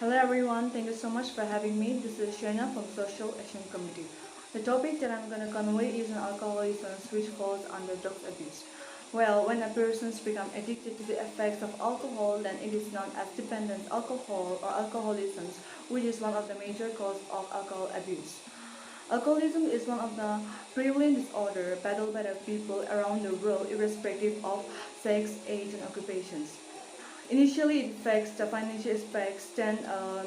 Hello everyone, thank you so much for having me. This is Sheihnon from Social Action Committee. The topic that I'm going to convey is an alcoholism which falls under drug abuse. Well, when a person becomes addicted to the effects of alcohol, then it is known as dependent alcohol or alcoholism, which is one of the major causes of alcohol abuse. Alcoholism is one of the prevalent disorders battled by the people around the world irrespective of sex, age, and occupations. Initially, it affects the financial aspects, then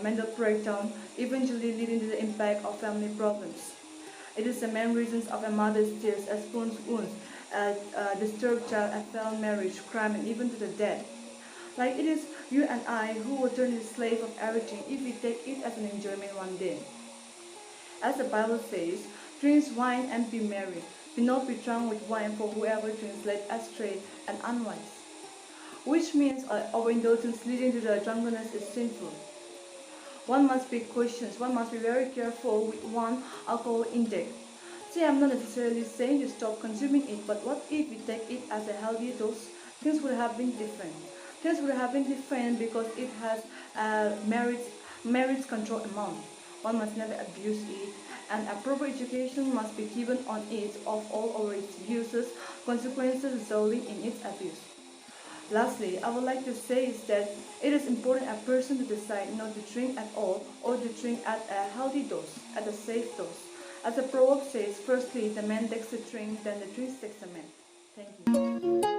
mental breakdown, eventually leading to the impact of family problems. It is the main reasons of a mother's tears, a spoon's wounds, a disturbed child, a failed marriage, crime, and even to the death. Like it is you and I who will turn the slave of everything if we take it as an enjoyment one day. As the Bible says, drink wine and be merry. Do not be drunk with wine, for whoever drinks led astray and unwise. Which means overindulgence leading to the drunkenness is sinful. One must be cautious, one must be very careful with one alcohol intake. See, I'm not necessarily saying to stop consuming it, but what if we take it as a healthy dose? Things would have been different. Things would have been different because it has a merits control amount. One must never abuse it, and appropriate education must be given on it of all over its uses, consequences resulting in its abuse. Lastly, I would like to say is that it is important a person to decide not to drink at all or to drink at a healthy dose, at a safe dose. As the proverb says, firstly the man takes the drink, then the drink takes the man. Thank you.